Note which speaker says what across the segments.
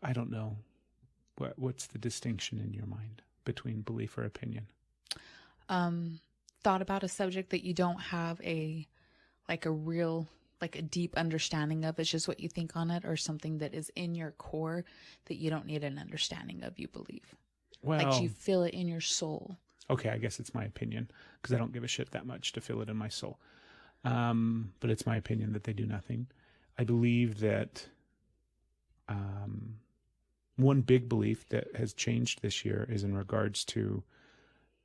Speaker 1: I don't know. What's the distinction in your mind between belief or opinion?
Speaker 2: Thought about a subject that you don't have a deep understanding of. It's just what you think on it, or something that is in your core that you don't need an understanding of, you believe.
Speaker 1: Well,
Speaker 2: like you feel it in your soul.
Speaker 1: Okay, I guess it's my opinion, because I don't give a shit that much to feel it in my soul. But it's my opinion that they do nothing. I believe that one big belief that has changed this year is in regards to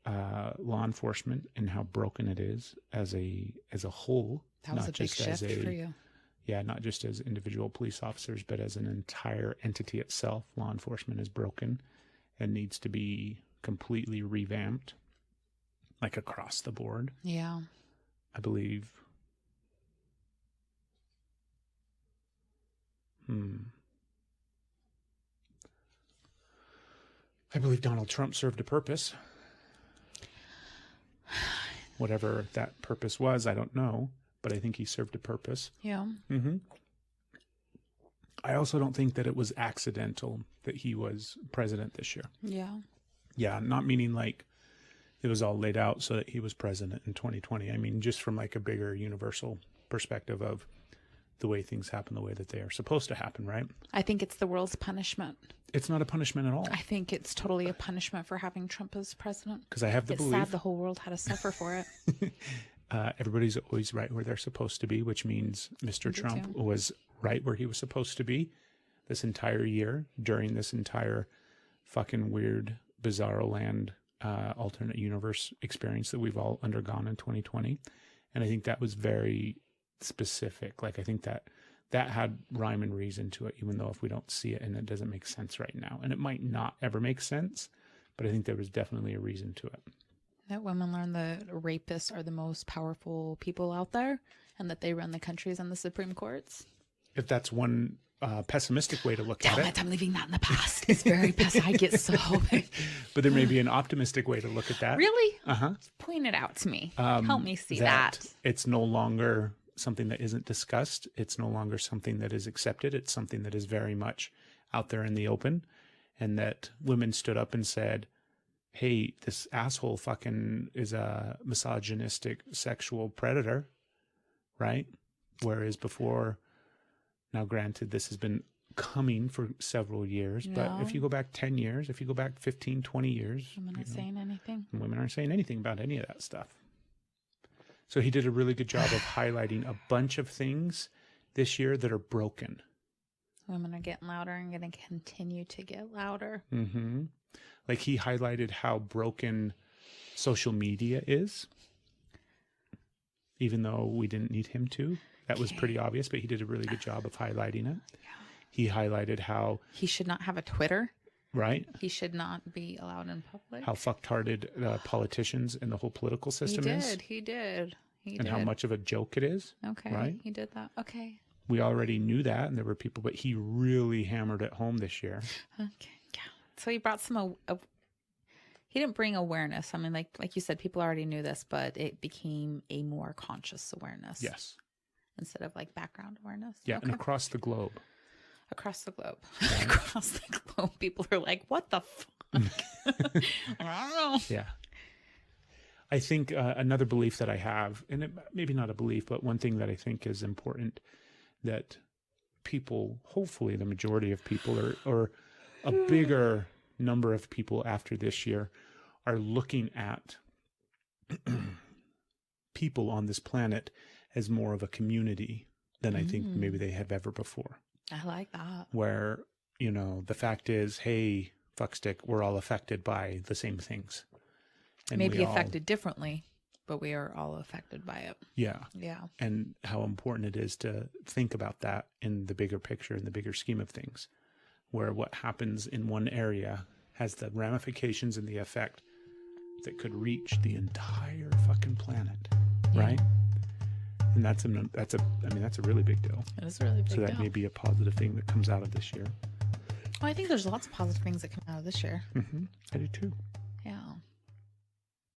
Speaker 1: law enforcement and how broken it is as a whole.
Speaker 2: That was a big shift for you.
Speaker 1: Yeah, not just as individual police officers, but as an entire entity itself. Law enforcement is broken and needs to be completely revamped, like across the board.
Speaker 2: Yeah.
Speaker 1: I believe. I believe Donald Trump served a purpose. Whatever that purpose was, I don't know, but I think he served a purpose.
Speaker 2: Yeah.
Speaker 1: I also don't think that it was accidental that he was president this year.
Speaker 2: Yeah.
Speaker 1: Yeah, not meaning like it was all laid out so that he was president in 2020. I mean, just from like a bigger universal perspective of the way things happen the way that they are supposed to happen, right?
Speaker 2: I think it's the world's punishment.
Speaker 1: It's not a punishment at all.
Speaker 2: I think it's totally a punishment for having Trump as president.
Speaker 1: Because I have the belief.
Speaker 2: It's sad the whole world had to suffer for it.
Speaker 1: Everybody's always right where they're supposed to be, which means Mr. Trump was right where he was supposed to be this entire year during this entire fucking weird, bizarro land, alternate universe experience that we've all undergone in 2020. And I think that was very specific. Like, I think that had rhyme and reason to it, even though if we don't see it and it doesn't make sense right now, and it might not ever make sense, but I think there was definitely a reason to it.
Speaker 2: That women learn that rapists are the most powerful people out there and that they run the countries and the Supreme Courts.
Speaker 1: If that's one pessimistic way to look at it.
Speaker 2: Damn it, I'm leaving that in the past. It's very pessimistic. I get so...
Speaker 1: But there may be an optimistic way to look at that.
Speaker 2: Really?
Speaker 1: Uh-huh.
Speaker 2: Point it out to me. Help me see that.
Speaker 1: It's no longer something that isn't discussed. It's no longer something that is accepted. It's something that is very much out there in the open, and that women stood up and said, hey, this asshole fucking is a misogynistic sexual predator, right? Whereas before, now granted, this has been coming for several years, but if you go back 10 years, if you go back 15, 20 years.
Speaker 2: Women aren't saying anything.
Speaker 1: Women aren't saying anything about any of that stuff. So he did a really good job of highlighting a bunch of things this year that are broken.
Speaker 2: Women are getting louder and going to continue to get louder.
Speaker 1: Mm-hmm. Like, he highlighted how broken social media is, even though we didn't need him to. That was pretty obvious, but he did a really good job of highlighting it. Yeah. He highlighted how...
Speaker 2: he should not have a Twitter.
Speaker 1: Right.
Speaker 2: He should not be allowed in public.
Speaker 1: How fucktarded politicians and the whole political system is.
Speaker 2: He did.
Speaker 1: And how much of a joke it is.
Speaker 2: Okay.
Speaker 1: Right?
Speaker 2: He did that. Okay.
Speaker 1: We already knew that, and there were people, but he really hammered it home this year.
Speaker 2: Okay. Yeah. So he brought some... he didn't bring awareness. I mean, like you said, people already knew this, but it became a more conscious awareness.
Speaker 1: Yes.
Speaker 2: Instead of like background awareness.
Speaker 1: Yeah, okay. And across the globe.
Speaker 2: Across the globe. Yeah. Across the globe. People are like, what the fuck? I don't know.
Speaker 1: Yeah. I think another belief that I have, and maybe not a belief, but one thing that I think is important, that people, hopefully the majority of people, or a bigger number of people after this year, are looking at people on this planet as more of a community than I think maybe they have ever before.
Speaker 2: I like that.
Speaker 1: Where, the fact is, hey, fuckstick, we're all affected by the same things. And
Speaker 2: maybe affected differently, but we are all affected by it.
Speaker 1: Yeah.
Speaker 2: Yeah.
Speaker 1: And how important it is to think about that in the bigger picture, in the bigger scheme of things, where what happens in one area has the ramifications and the effect that could reach the entire fucking planet, right? And that's a really big deal.
Speaker 2: It is a really big deal.
Speaker 1: So that may be a positive thing that comes out of this year.
Speaker 2: Well, I think there's lots of positive things that come out of this year.
Speaker 1: Mm-hmm. I do too.